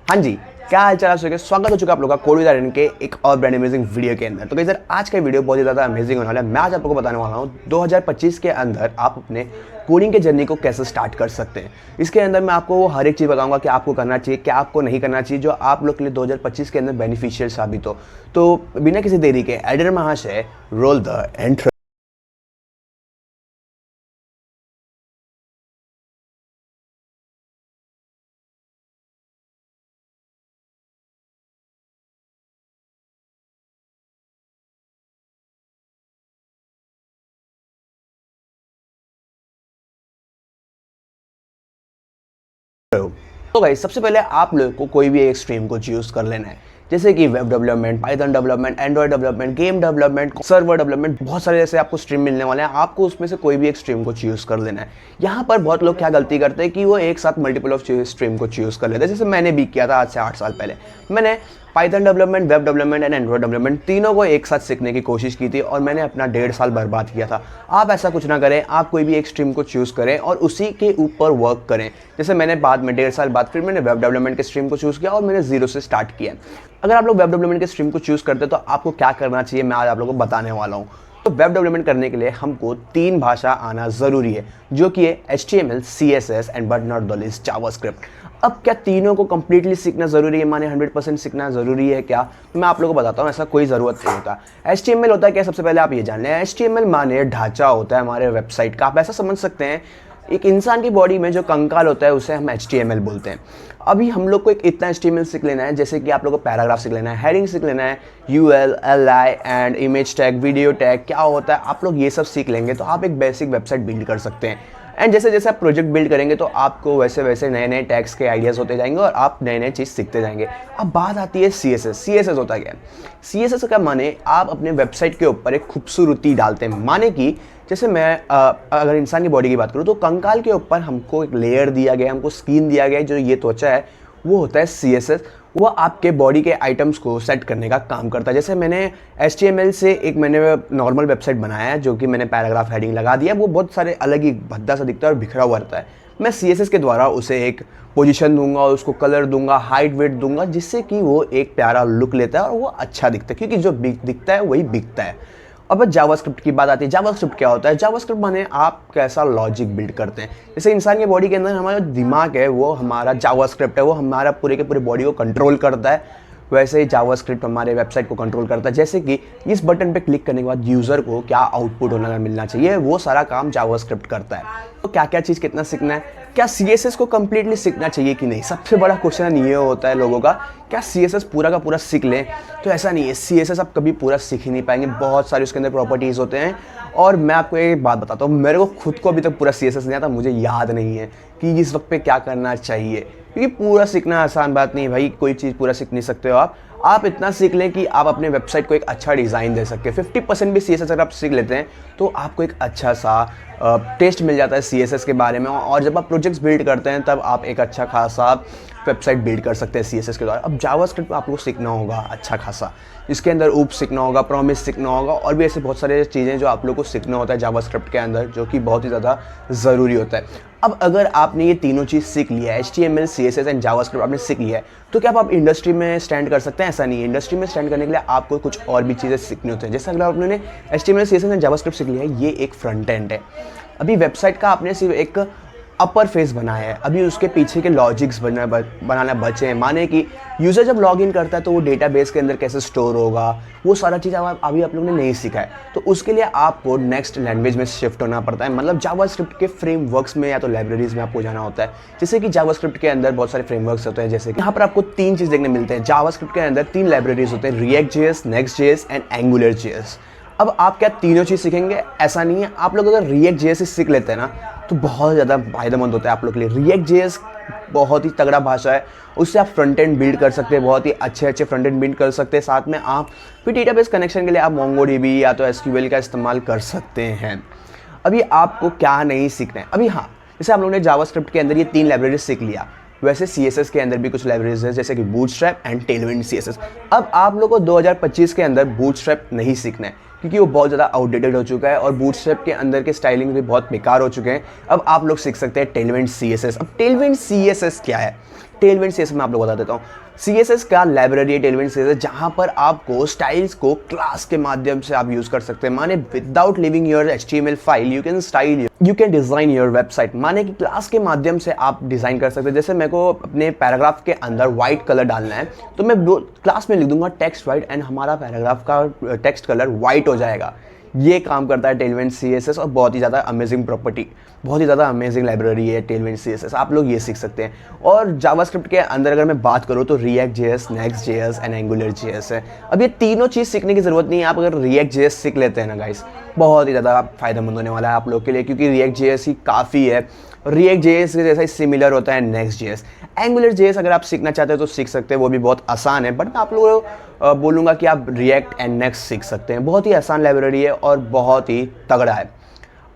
हाँ जी, क्या हाल चाल है? स्वागत हो चुका आप लोगों का कोड विद आर्यन के एक और ब्रांड अमेजिंग वीडियो के अंदर। तो गाइस यार आज का वीडियो बहुत ही ज़्यादा अमेजिंग होने वाला है। मैं आज आप लोगों को बताने वाला हूँ 2025 के अंदर आप अपने कोडिंग के जर्नी को कैसे स्टार्ट कर सकते हैं। इसके अंदर मैं आपको वो हर एक चीज़ बताऊंगा कि आपको करना चाहिए, क्या आपको नहीं करना चाहिए, जो आप लोग के लिए 2025 के अंदर बेनिफिशियल साबित हो। तो बिना किसी देरी के एडिटर महाशय रोल द एंट्रो। तो गाइस सबसे पहले आप लोगों को कोई भी एक स्ट्रीम को चूज कर लेना है, जैसे कि web development, Python development, Android development, game development, server development, बहुत सारे जैसे आपको स्ट्रीम मिलने वाले हैं। आपको उसमें से कोई भी एक स्ट्रीम को चूज कर लेना है। यहाँ पर बहुत लोग क्या गलती करते हैं कि वो एक साथ मल्टीपल ऑफ स्ट्रीम को चूज कर लेते हैं, जैसे मैंने भी किया था आज से 8 साल पहले। मैंने Python development, web development and Android development तीनों को एक साथ सीखने की कोशिश की थी और मैंने अपना 1.5 साल बर्बाद किया था। आप ऐसा कुछ ना करें, आप कोई भी एक स्ट्रीम को चूज़ करें और उसी के ऊपर वर्क करें। जैसे मैंने बाद में 1.5 साल बाद फिर मैंने वेब डेवलपमेंट के स्ट्रीम को चूज़ किया और मैंने 0 से स्टार्ट किया। अगर आप लोग वेब डेवलपमेंट के स्ट्रीम को चूज़ करते हैं तो आपको क्या करना चाहिए मैं आज आप लोगों को बताने वाला हूँ। तो वेब डेवलपमेंट करने के लिए हमको 3 भाषा आना ज़रूरी है, जो कि है HTML, CSS and but not the least JavaScript. अब क्या तीनों को कंप्लीटली सीखना ज़रूरी है, माने 100% सीखना ज़रूरी है क्या? तो मैं आप लोगों को बताता हूँ, ऐसा कोई ज़रूरत नहीं होता। HTML होता है क्या? सबसे पहले आप ये जान लें, HTML माने ढांचा होता है हमारे वेबसाइट का। आप ऐसा समझ सकते हैं एक इंसान की बॉडी में जो कंकाल होता है उसे हम HTML बोलते हैं। अभी हम लोग को एक इतना HTML सीख लेना है, जैसे कि आप लोग को पैराग्राफ सीख लेना है, हेडिंग सीख लेना है, UL, LI and image tag, video tag क्या होता है, आप लोग ये सब सीख लेंगे तो आप एक बेसिक वेबसाइट बिल्ड कर सकते हैं। एंड जैसे जैसे आप प्रोजेक्ट बिल्ड करेंगे तो आपको वैसे वैसे नए नए टैग्स के आइडियाज़ होते जाएंगे और आप नए नए चीज़ सीखते जाएंगे। अब बात आती है CSS। CSS होता क्या है? CSS का माने आप अपने वेबसाइट के ऊपर एक खूबसूरती डालते हैं। माने कि जैसे मैं अगर इंसान की बॉडी की बात करूँ तो कंकाल के ऊपर हमको एक लेयर दिया गया है, हमको स्किन दिया गया है, जो ये त्वचा है वो होता है CSS। वो आपके बॉडी के आइटम्स को सेट करने का काम करता है। जैसे मैंने HTML से एक मैंने नॉर्मल वेबसाइट बनाया है, जो कि मैंने पैराग्राफ हेडिंग लगा दिया, वो बहुत सारे अलग ही भद्दा सा दिखता है और बिखरा हुआ रहता है। मैं CSS के द्वारा उसे एक पोजीशन दूंगा, उसको कलर दूंगा, हाइट वेट दूंगा, जिससे कि वो एक प्यारा लुक लेता है और वो अच्छा दिखता है, क्योंकि जो दिखता है वही बिकता है। अब जावास्क्रिप्ट की बात आती है। जावास्क्रिप्ट क्या होता है? जावास्क्रिप्ट माने आप कैसा लॉजिक बिल्ड करते हैं। जैसे इंसान की बॉडी के अंदर हमारा दिमाग है वो हमारा जावास्क्रिप्ट है, वो हमारा पूरे के पूरे बॉडी को कंट्रोल करता है। वैसे ही जावास्क्रिप्ट हमारे वेबसाइट को कंट्रोल करता है। जैसे कि इस बटन पे क्लिक करने के बाद यूज़र को क्या आउटपुट होना मिलना चाहिए, वो सारा काम जावास्क्रिप्ट करता है। तो क्या क्या चीज़ कितना सीखना है, क्या CSS को कंप्लीटली सीखना चाहिए कि नहीं? सबसे बड़ा क्वेश्चन ये होता है लोगों का, क्या CSS पूरा का पूरा सीख लें? तो ऐसा नहीं है, CSS आप कभी पूरा सीख ही नहीं पाएंगे। बहुत सारे उसके अंदर प्रॉपर्टीज़ होते हैं और मैं आपको एक बात बताता हूँ, मेरे को खुद को अभी तक पूरा CSS नहीं आता, मुझे याद नहीं है कि इस वक्त पे क्या करना चाहिए, क्योंकि पूरा सीखना आसान बात नहीं है भाई। कोई चीज़ पूरा सीख नहीं सकते हो आप इतना सीख लें कि आप अपने वेबसाइट को एक अच्छा डिज़ाइन दे सकें। 50% भी CSS अगर आप सीख लेते हैं तो आपको एक अच्छा सा टेस्ट मिल जाता है CSS के बारे में, और जब आप प्रोजेक्ट्स बिल्ड करते हैं तब आप एक अच्छा खासा वेबसाइट बिल्ड कर सकते हैं CSS के द्वारा। अब जावास्क्रिप्ट आपको सीखना होगा अच्छा खासा, इसके अंदर ऊप सीखना होगा, प्रॉमिस सीखना होगा, और भी ऐसे बहुत सारे चीज़ें जो आप लोग को सीखना होता है जावास्क्रिप्ट के अंदर, जो कि बहुत ही ज़्यादा ज़रूरी होता है। अब अगर आपने ये तीनों चीज़ सीख लिया है, HTML, CSS एंड जावास्क्रिप्ट आपने सीख लिया है, तो क्या आप इंडस्ट्री में स्टैंड कर सकते हैं? ऐसा नहीं है। इंडस्ट्री में स्टैंड करने के लिए आपको कुछ और भी चीज़ें सीखनी होती हैं। जैसे अगर आपने HTML, CSS एंड जावास्क्रिप्ट सीख लिया है, ये एक फ्रंट एंड है। अभी वेबसाइट का आपने सिर्फ एक अपर फेस बनाया है, अभी उसके पीछे के लॉजिक्स बनाना बचे हैं। माने कि यूज़र जब लॉग इन करता है तो वो डेटाबेस के अंदर कैसे स्टोर होगा, वो सारा चीज़ अभी आप लोगों ने नहीं सीखा है। तो उसके लिए आपको नेक्स्ट लैंग्वेज में शिफ्ट होना पड़ता है, मतलब जावास्क्रिप्ट के फ्रेमवर्क्स में या तो लाइब्रेरीज में आपको जाना होता है। जैसे कि जावास्क्रिप्ट के अंदर बहुत सारे फ्रेमवर्क्स होते हैं, जैसे कि यहाँ पर आपको 3 चीज़ देखने मिलते हैं। जावास्क्रिप्ट के अंदर 3 लाइब्रेरीज होते हैं, React.js, Next.js एंड AngularJS। अब आप क्या तीनों चीज़ सीखेंगे? ऐसा नहीं है। आप लोग अगर React.js सीख लेते हैं ना तो बहुत ज़्यादा फायदेमंद होता है आप लोग के लिए। React.js बहुत ही तगड़ा भाषा है, उससे आप फ्रंट एंड बिल्ड कर सकते हैं, बहुत ही अच्छे फ्रंट एंड बिल्ड कर सकते हैं। साथ में आप फिर डेटाबेस कनेक्शन के लिए आप MongoDB या तो SQL का इस्तेमाल कर सकते हैं। अभी आपको क्या नहीं सीखना है? अभी हाँ, जैसे आप लोगों ने जावास्क्रिप्ट के अंदर ये 3 लाइब्रेरीज सीख लिया, वैसे CSS के अंदर भी कुछ लाइब्रेरीज है, जैसे कि बूटस्ट्रैप एंड टेलविंड CSS। अब आप लोगों को 2025 के अंदर बूटस्ट्रैप नहीं सीखना है, क्योंकि वो बहुत ज़्यादा आउटडेटेड हो चुका है और बूटस्ट्रैप के अंदर के स्टाइलिंग भी बहुत बेकार हो चुके हैं। अब आप लोग सीख सकते हैं टेलविंड CSS। अब टेलविंड CSS क्या है? टेलविंड सीएसएस मैं आप लोगों को बता देता हूँ। सीएसएस का लाइब्रेरी है टेलविंड सीएसएस, जहाँ पर आपको स्टाइल्स को क्लास के माध्यम से आप यूज कर सकते हैं। माने without leaving your HTML file you can design your website. माने कि क्लास के माध्यम से आप डिजाइन कर सकते हैं। जैसे मेरे को अपने पैराग्राफ के अंदर व्हाइट कलर डालना है तो मैं क्लास में लिख दूंगा टेक्स्ट व्हाइट एंड हमारा पैराग्राफ का टेक्स्ट कलर व्हाइट हो जाएगा। ये काम करता है टेलविंड सीएसएस और बहुत ही ज़्यादा अमेजिंग प्रॉपर्टी, बहुत ही ज़्यादा अमेजिंग लाइब्रेरी है टेलविंड सीएसएस। आप लोग ये सीख सकते हैं। और जावास्क्रिप्ट के अंदर अगर मैं बात करूँ तो react JS, next JS and angular JS है। अब ये तीनों चीज़ सीखने की ज़रूरत नहीं है। आप अगर रिएक्ट जेएस सीख लेते हैं ना गाइस, बहुत ही ज़्यादा फायदेमंद होने वाला है आप लोग के लिए, क्योंकि रिएक्ट जेएस ही काफ़ी है। रिएक्ट जेएस के जैसा ही सिमिलर होता है नेक्स्ट जेएस। एंगुलर जेएस अगर आप सीखना चाहते हो तो सीख सकते हैं, वो भी बहुत आसान है। बट मैं आप लोगों को बोलूँगा कि आप रिएक्ट एंड नेक्स्ट सीख सकते हैं। बहुत ही आसान लाइब्रेरी है और बहुत ही तगड़ा है।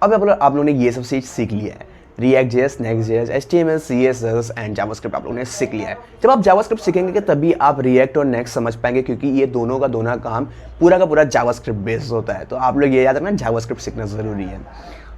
अब आप लोगों ने ये सब चीज़ सीख लिया है, react JS, next JS, HTML, CSS and JavaScript आप लोगों ने सीख लिया है। जब आप जावास्क्रिप्ट सीखेंगे तभी आप रिएक्ट और नेक्स्ट समझ पाएंगे, क्योंकि ये दोनों का दोनों काम पूरा का पूरा जावास्क्रिप्ट बेस्ड होता है। तो आप लोग ये याद रखना, जावास्क्रिप्ट सीखना ज़रूरी है।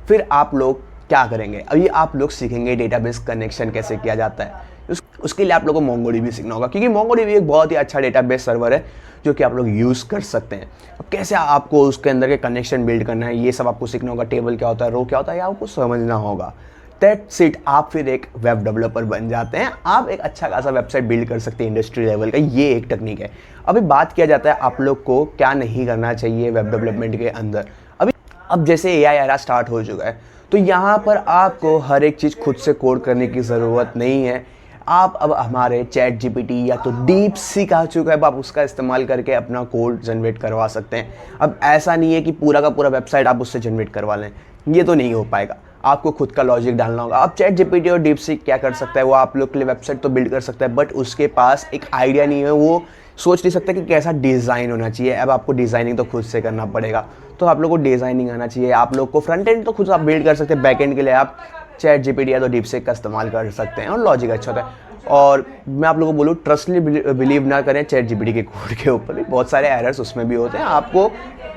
फिर आप लोग क्या करेंगे, अभी आप लोग सीखेंगे डेटाबेस कनेक्शन कैसे किया जाता है। उसके लिए आप लोगों को मोंगोडीबी सीखना होगा, क्योंकि मोंगोडीबी एक बहुत ही अच्छा डेटाबेस सर्वर है जो कि आप लोग यूज़ कर सकते हैं। अब कैसे आपको उसके अंदर के कनेक्शन बिल्ड करना है, ये सब आपको सीखना होगा। टेबल क्या होता है, रो क्या होता है, ये आपको समझना होगा। दैट्स इट, आप फिर एक वेब डेवलपर बन जाते हैं। आप एक अच्छा खासा वेबसाइट बिल्ड कर सकते हैं इंडस्ट्री लेवल का। ये एक टेक्निक है। अभी बात किया जाता है आप लोग को क्या नहीं करना चाहिए वेब डेवलपमेंट के अंदर। अब जैसे एआई एरा स्टार्ट हो चुका है, तो यहाँ पर आपको हर एक चीज़ खुद से कोड करने की ज़रूरत नहीं है। आप अब हमारे चैट जीपीटी या तो डीप सीक आ चुका है, अब आप उसका इस्तेमाल करके अपना कोड जनरेट करवा सकते हैं। अब ऐसा नहीं है कि पूरा का पूरा वेबसाइट आप उससे जनरेट करवा लें, ये तो नहीं हो पाएगा। आपको खुद का लॉजिक डालना होगा। अब चैट जीपीटी और डीप सीक क्या कर सकता है, वो आप लोग के लिए वेबसाइट तो बिल्ड कर सकता है, बट उसके पास एक आइडिया नहीं है, वो सोच नहीं सकता कि कैसा डिज़ाइन होना चाहिए। अब आपको डिज़ाइनिंग तो खुद से करना पड़ेगा। तो आप लोग को डिज़ाइनिंग आना चाहिए। आप लोग को फ्रंट एंड तो खुद आप बिल्ड कर सकते हैं, बैक एंड के लिए आप चैट जीपीटी या तो डीप सीक का इस्तेमाल कर सकते हैं और लॉजिक अच्छा होता है। और मैं आप लोगों को बोलूँ, ट्रस्टली बिलीव ना करें चैट जीपीटी के कोड के ऊपर, भी बहुत सारे एरर्स उसमें भी होते हैं। आपको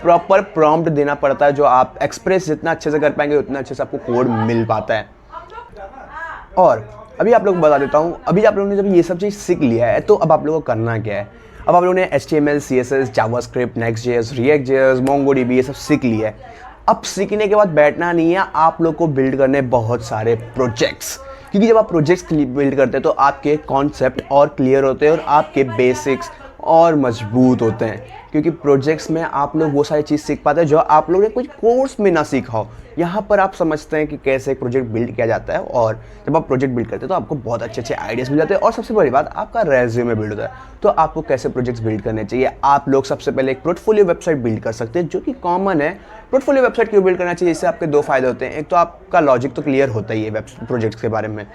प्रॉपर प्रॉम्प्ट देना पड़ता है, जो आप एक्सप्रेस जितना अच्छे से कर पाएंगे उतना अच्छे से आपको कोड मिल पाता है। और अभी आप लोग को बता देता हूँ, अभी आप लोगों ने जब ये सब चीज़ सीख लिया है तो अब आप लोगों को करना क्या है। अब आप लोगों ने HTML, CSS, JavaScript, next JS, react JS, MongoDB ये सब सीख लिया है। अब सीखने के बाद बैठना नहीं है, आप लोग को बिल्ड करने बहुत सारे प्रोजेक्ट्स, क्योंकि जब आप प्रोजेक्ट्स बिल्ड करते हैं तो आपके कॉन्सेप्ट और क्लियर होते हैं और आपके बेसिक्स और मजबूत होते हैं। क्योंकि प्रोजेक्ट्स में आप लोग वो सारी चीज़ सीख पाते हैं जो आप लोग ने कुछ कोर्स में ना सीखा हो। यहाँ पर आप समझते हैं कि कैसे एक प्रोजेक्ट बिल्ड किया जाता है, और जब आप प्रोजेक्ट बिल्ड करते हैं तो आपको बहुत अच्छे अच्छे आइडियाज़ मिल जाते हैं। और सबसे बड़ी बात, आपका रेज्यूमे बिल्ड होता है। तो आपको कैसे प्रोजेक्ट्स बिल्ड करने चाहिए, आप लोग सबसे पहले एक पोर्टफोलियो वेबसाइट बिल्ड कर सकते हैं, जो कि कॉमन है। पोर्टफोलियो वेबसाइट क्यों बिल्ड करना चाहिए, इससे आपके दो फायदे होते हैं। एक तो आपका लॉजिक तो क्लियर होता ही है वेब प्रोजेक्ट्स के बारे में।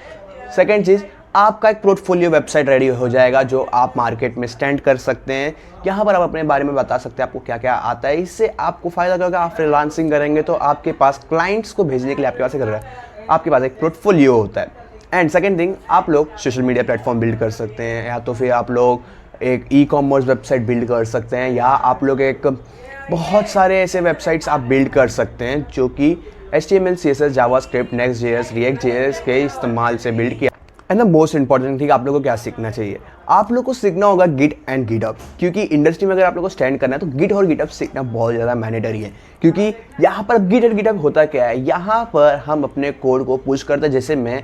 सेकेंड चीज़, आपका एक पोर्टफोलियो वेबसाइट रेडी हो जाएगा जो आप मार्केट में स्टैंड कर सकते हैं। यहाँ पर आप अपने बारे में बता सकते हैं आपको क्या क्या आता है। इससे आपको फ़ायदा क्या होगा, आप फ्रीलांसिंग करेंगे तो आपके पास क्लाइंट्स को भेजने के लिए आपके पास एक आपके पास एक पोर्टफोलियो होता है। एंड सेकेंड थिंग, आप लोग सोशल मीडिया प्लेटफॉर्म बिल्ड कर सकते हैं, या तो फिर आप लोग एक ई-कॉमर्स वेबसाइट बिल्ड कर सकते हैं, या आप लोग एक बहुत सारे ऐसे वेबसाइट्स आप बिल्ड कर सकते हैं जो कि HTML, CSS, JavaScript, next JS, react JS के इस्तेमाल से बिल्ड किया। And the most important thing, आप लोगों को क्या सीखना चाहिए, आप लोग को सीखना होगा गिट एंड गिटहब। क्योंकि इंडस्ट्री में अगर आप लोग को स्टैंड करना है तो गिट और गिटहब सीखना बहुत ज़्यादा मैंडेटरी है। क्योंकि यहाँ पर गिट एंड गिटहब होता क्या है, यहाँ पर हम अपने कोड को पुश करते हैं। जैसे मैं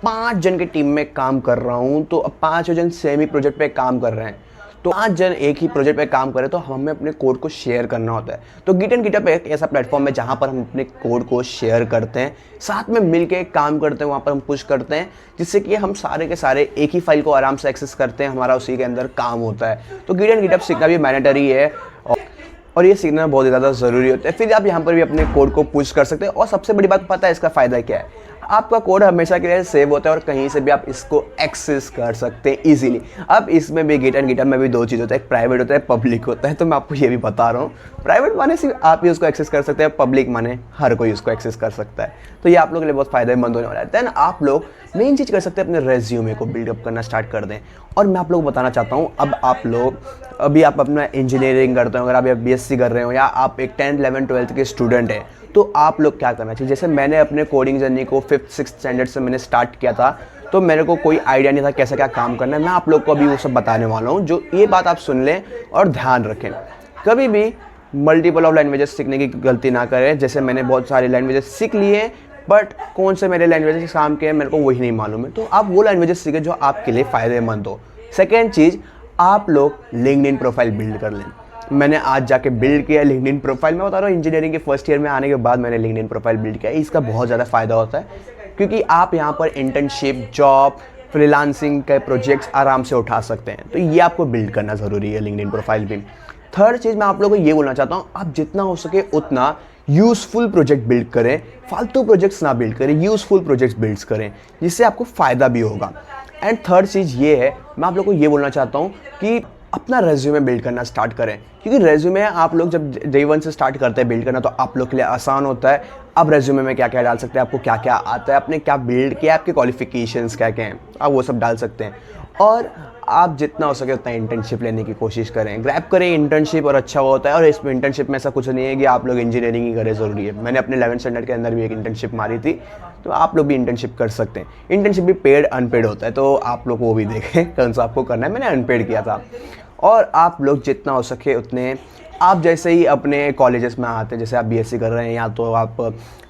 5 जन की टीम में काम कर रहा हूँ, तो अब 5 जन सेम ही प्रोजेक्ट पे काम कर रहे हैं, तो 5 जन एक ही प्रोजेक्ट पे काम करें तो हमें अपने कोड को शेयर करना होता है। तो गिट एंड गिटहब एक ऐसा प्लेटफॉर्म है जहाँ पर हम अपने कोड को शेयर करते हैं, साथ में मिलके काम करते हैं, वहाँ पर हम पुश करते हैं, जिससे कि हम सारे के सारे एक ही फाइल को आराम से एक्सेस करते हैं, हमारा उसी के अंदर काम होता है। तो गिट एंड गिटहब सीखना भी मैंडेटरी है और ये सीखना बहुत ज़्यादा ज़रूरी होता है। फिर आप यहाँ पर भी अपने कोड को पुश कर सकते हैं। और सबसे बड़ी बात पता है इसका फ़ायदा क्या है, आपका कोड हमेशा के लिए सेव होता है और कहीं से भी आप इसको एक्सेस कर सकते हैं इजीली। अब इसमें भी गिट एंड गिटहब में भी 2 चीज़ होता है, एक प्राइवेट होता है, पब्लिक होता है। तो मैं आपको ये भी बता रहा हूँ, प्राइवेट माने सिर्फ आप ही उसको एक्सेस कर सकते हैं, पब्लिक माने हर कोई उसको एक्सेस कर सकता है। तो ये आप लोगों के लिए बहुत फ़ायदेमंद होने वाला है। देन आप लोग मेन चीज़ कर सकते हैं, अपने रेज्यूमे को बिल्डअप करना स्टार्ट कर दें। और मैं आप लोग को बताना चाहता हूँ, अब आप लोग अभी आप अपना इंजीनियरिंग करते हो, अगर आप BSc कर रहे हो, या आप एक 10th 11th 12th के स्टूडेंट हैं, तो आप लोग क्या करना चाहिए, जैसे मैंने अपने कोडिंग जर्नी को 5th 6th स्टैंडर्ड से मैंने स्टार्ट किया था, तो मेरे को कोई आइडिया नहीं था कैसे क्या काम करना है। मैं आप लोग को अभी वो सब बताने वाला हूँ, जो ये बात आप सुन लें और ध्यान रखें। कभी भी मल्टीपल ऑफ लैंग्वेजेस सीखने की गलती ना करें। जैसे मैंने बहुत सारे लैंग्वेजेस सीख लिए, बट कौन से मेरे लैंग्वेजेस काम के हैं मेरे को वही नहीं मालूम है, तो आप वो लैंग्वेजेस सीखें जो आपके लिए फ़ायदेमंद हो। सेकेंड चीज़, आप लोग लिंक्डइन प्रोफाइल बिल्ड कर लें। मैंने आज जाके बिल्ड किया लिंक्डइन प्रोफाइल। मैं बता रहा हूँ, इंजीनियरिंग के फर्स्ट ईयर में आने के बाद मैंने लिंक्डइन प्रोफाइल बिल्ड किया। इसका बहुत ज़्यादा फ़ायदा होता है, क्योंकि आप यहाँ पर इंटर्नशिप, जॉब, फ्रीलांसिंग के प्रोजेक्ट्स आराम से उठा सकते हैं। तो ये आपको बिल्ड करना ज़रूरी है, लिंक्डइन प्रोफाइल भी। थर्ड चीज़ मैं आप लोगों को ये बोलना चाहता हूँ, आप जितना हो सके उतना यूज़फुल प्रोजेक्ट बिल्ड करें, फालतू प्रोजेक्ट्स ना बिल्ड करें, यूज़फुल प्रोजेक्ट्स बिल्ड करें, जिससे आपको फ़ायदा भी होगा। एंड थर्ड चीज़ ये है, मैं आप लोगों को ये बोलना चाहता हूँ कि अपना रेज्यूमे बिल्ड करना स्टार्ट करें, क्योंकि रेज्यूमे आप लोग जब डे 1 से स्टार्ट करते हैं बिल्ड करना, तो आप लोग के लिए आसान होता है। अब रेज्यूमे में क्या क्या डाल सकते हैं, आपको क्या क्या आता है, आपने क्या बिल्ड किया, आपके क्वालिफिकेशंस क्या क्या हैं, आप वो सब डाल सकते हैं। और आप जितना हो सके उतना इंटर्नशिप लेने की कोशिश करें, ग्रैब करें इंटर्नशिप, और अच्छा होता है। और इसमें इंटर्नशिप में ऐसा कुछ नहीं है कि आप लोग इंजीनियरिंग ही करें ज़रूरी है। मैंने अपने 11th स्टैंडर्ड के अंदर भी एक इंटर्नशिप मारी थी, तो आप लोग भी इंटर्नशिप कर सकते हैं। इंटर्नशिप भी पेड अनपेड होता है, तो आप लोग वो भी देखें कौन सा आपको करना है। मैंने अनपेड किया था। और आप लोग जितना हो सके उतने, आप जैसे ही अपने कॉलेजेस में आते हैं, जैसे आप बीएससी कर रहे हैं या तो आप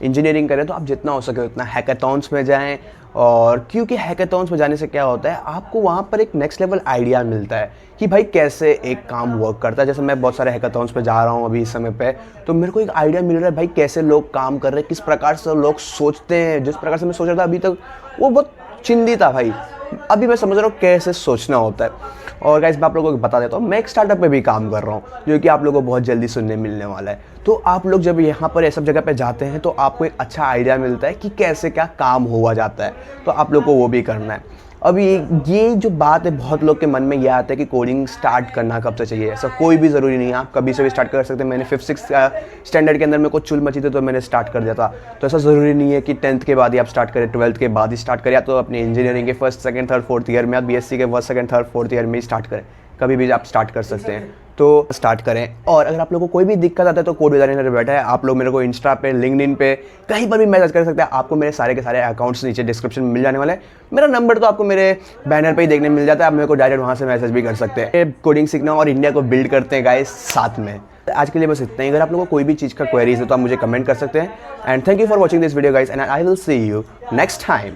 इंजीनियरिंग करें, तो आप जितना हो सके उतना हैकाथॉन्स में जाएं। और क्योंकि हैकाथॉन्स में जाने से क्या होता है, आपको वहाँ पर एक नेक्स्ट लेवल आइडिया मिलता है कि भाई कैसे एक काम वर्क करता है। जैसे मैं बहुत सारे हैकाथॉन्स पे जा रहा हूँ अभी इस समय पे, तो मेरे को एक आइडिया मिल रहा है भाई कैसे लोग काम कर रहे हैं, किस प्रकार से लोग सोचते हैं। जिस प्रकार से मैं सोच रहा था अभी तक, वो बहुत चिंदी था भाई। अभी मैं समझ रहा हूँ कैसे सोचना होता है। और गाइस मैं आप लोगों को बता देता हूँ, मैं एक स्टार्टअप पे भी काम कर रहा हूँ, जो कि आप लोगों को बहुत जल्दी सुनने मिलने वाला है। तो आप लोग जब यहाँ पर ये सब जगह पे जाते हैं, तो आपको एक अच्छा आइडिया मिलता है कि कैसे क्या काम हुआ जाता है, तो आप लोग को वो भी करना है। अभी ये जो बात है, बहुत लोग के मन में यह आता है कि कोडिंग स्टार्ट करना कब से चाहिए। ऐसा कोई भी ज़रूरी नहीं है, आप कभी से भी स्टार्ट कर सकते हैं। मैंने 5th 6th स्टैंडर्ड के अंदर मेरे को चुल मची थी, तो मैंने स्टार्ट कर दिया था। तो ऐसा ज़रूरी नहीं है कि 10th के बाद ही आप स्टार्ट करें, 12th के बाद ही स्टार्ट करें, या तो अपनी इंजीनियरिंग के 1st 2nd 3rd 4th year में, आप बीएससी के 1st 2nd 3rd 4th year में ही स्टार्ट करें। कभी भी आप स्टार्ट कर सकते हैं, तो स्टार्ट करें। और अगर आप लोगों को कोई भी दिक्कत आता है, तो कोड डिजाइनर बैठा है, आप लोग मेरे को इंस्टा पे, लिंक्डइन पे, कहीं पर भी मैसेज कर सकते हैं। आपको मेरे सारे के सारे अकाउंट्स नीचे डिस्क्रिप्शन में मिल जाने वाले हैं। मेरा नंबर तो आपको मेरे बैनर पे ही देखने मिल जाता है, आप मेरे को डायरेक्ट वहाँ से मैसेज भी कर सकते हैं। कोडिंग सीखना और इंडिया को बिल्ड करते हैं गाइस साथ में। आज के लिए बस इतना ही। अगर आप लोगों को कोई भी चीज़ का क्वेरीज है, तो आप मुझे कमेंट कर सकते हैं। And thank you for watching this video guys, and I will see you next time.